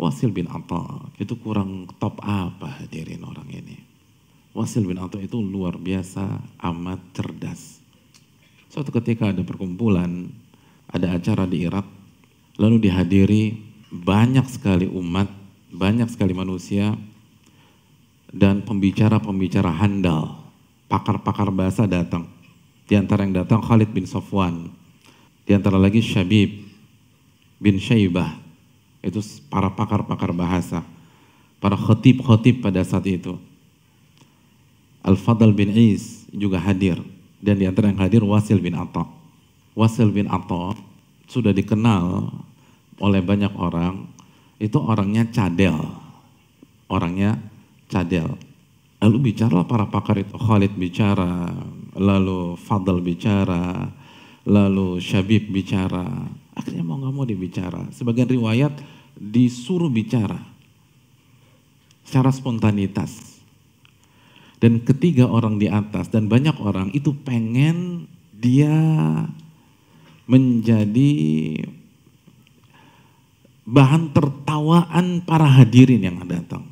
Wasil bin Atta itu kurang top apa hadirin orang ini. Wasil bin Atta itu luar biasa, amat cerdas. Suatu ketika ada perkumpulan, ada acara di Irak, lalu dihadiri banyak sekali umat, banyak sekali manusia, dan pembicara-pembicara handal, pakar-pakar bahasa datang. Di antara yang datang Khalid bin Safwan, di antara lagi Syabib bin Syaibah, itu para pakar-pakar bahasa, para khatib-khatib pada saat itu. Al-Fadl bin Is juga hadir, dan di antara yang hadir Wasil bin Atta. Wasil bin Atta sudah dikenal oleh banyak orang, itu orangnya cadel, Lalu bicara para pakar itu, Khalid bicara, lalu Fadl bicara, lalu Syabib bicara. Akhirnya mau gak mau dibicara. Sebagian riwayat disuruh bicara secara spontanitas. Dan ketiga orang di atas dan banyak orang itu pengen dia menjadi bahan tertawaan para hadirin yang datang.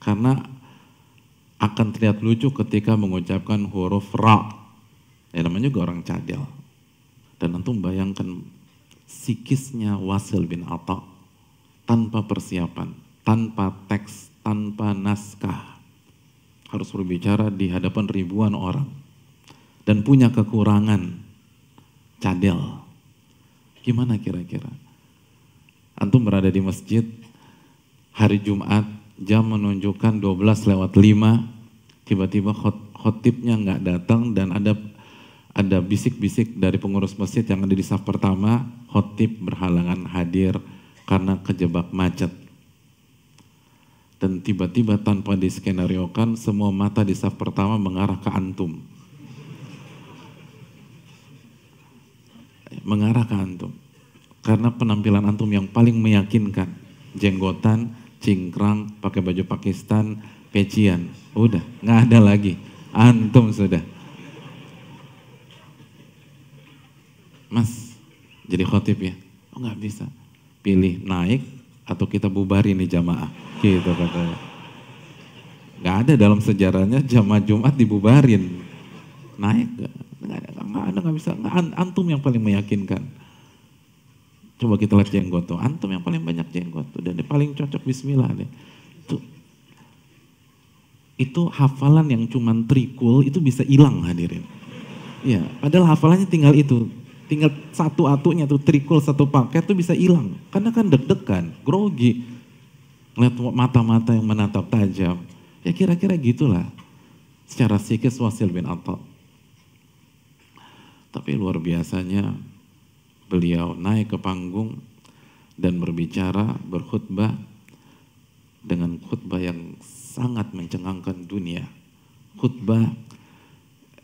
Karena akan terlihat lucu ketika mengucapkan huruf ra. Ya namanya juga orang cadel. Dan antum bayangkan psikisnya Wasil bin Atta tanpa persiapan, tanpa teks, tanpa naskah. Harus berbicara di hadapan ribuan orang. Dan punya kekurangan cadel. Gimana kira-kira? Antum berada di masjid, hari Jumat, jam menunjukkan 12:05, tiba-tiba khotibnya nggak datang dan ada bisik-bisik dari pengurus masjid yang ada di saf pertama, khotib berhalangan hadir karena kejebak macet. Dan tiba-tiba tanpa diskenariokan, semua mata di saf pertama mengarah ke antum. Mengarah ke antum. Karena penampilan antum yang paling meyakinkan. Jenggotan, cingkrang, pakai baju Pakistan, pecian. Udah, nggak ada lagi. Antum sudah. Mas, jadi khotib ya? Oh nggak bisa. Pilih naik atau kita bubarin nih jamaah. Gitu katanya. Nggak ada dalam sejarahnya jamaah Jumat dibubarin. Naik, nggak ada, nggak bisa. Antum yang paling meyakinkan. Coba kita lihat jenggot tuh. Antum yang paling banyak jenggot tuh. Dan paling cocok bismillah deh. Itu hafalan yang cuman trikul itu bisa hilang hadirin. Iya, padahal hafalannya tinggal itu. Tinggal satu atunya tuh trikul satu paket tuh bisa hilang. Karena kan deg-degan, grogi. Lihat mata-mata yang menatap tajam. Ya kira-kira gitulah. Secara psikis Wasil bin Atta. Tapi luar biasanya beliau naik ke panggung dan berbicara, berkhutbah dengan khutbah yang sangat mencengangkan dunia. Khutbah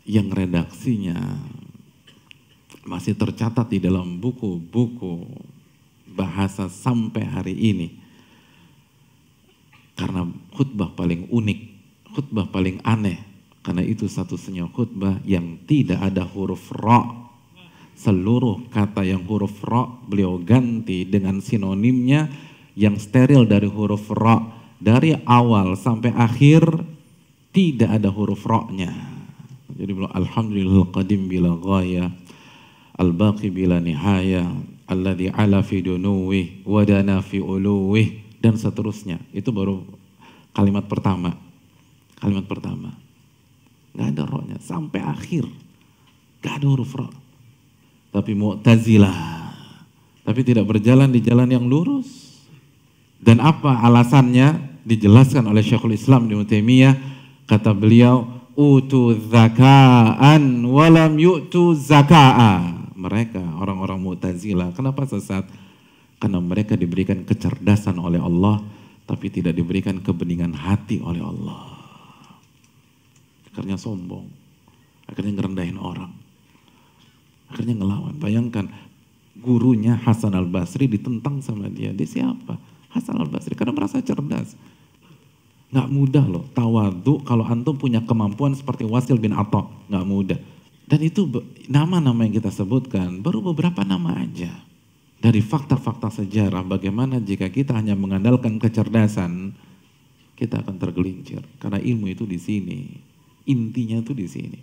yang redaksinya masih tercatat di dalam buku-buku bahasa sampai hari ini. Karena khutbah paling unik, khutbah paling aneh. Karena itu satu-satunya khutbah yang tidak ada huruf ra. Seluruh kata yang huruf ra beliau ganti dengan sinonimnya yang steril dari huruf ra. Dari awal sampai akhir tidak ada huruf ra-nya. Jadi beliau alhamdulillah qadim bila ghaya, al-baqi bila nihaya, alladhi ala fi dunuwih, wadana fi uluwih, dan seterusnya. Itu baru kalimat pertama. Kalimat pertama. Gak ada ra-nya sampai akhir. Gak ada huruf ra. Tapi Mu'tazilah, tapi tidak berjalan di jalan yang lurus. Dan apa alasannya? Dijelaskan oleh Syekhul Islam Ibnu Taimiyah, kata beliau, utu zaka'an walam yu'tu zaka'a. Mereka orang-orang Mu'tazilah, kenapa sesat? Karena mereka diberikan kecerdasan oleh Allah, tapi tidak diberikan kebeningan hati oleh Allah. Akhirnya sombong, akhirnya ngerendahin orang. Akhirnya ngelawan. Bayangkan gurunya Hasan al-Basri ditentang sama dia. Dia siapa? Hasan al-Basri. Karena merasa cerdas. Gak mudah loh. Tawadhu kalau antum punya kemampuan seperti Wasil bin Atta. Gak mudah. Dan itu nama-nama yang kita sebutkan baru beberapa nama aja. dari fakta-fakta sejarah bagaimana jika kita hanya mengandalkan kecerdasan, kita akan tergelincir. Karena ilmu itu di sini, intinya itu di sini.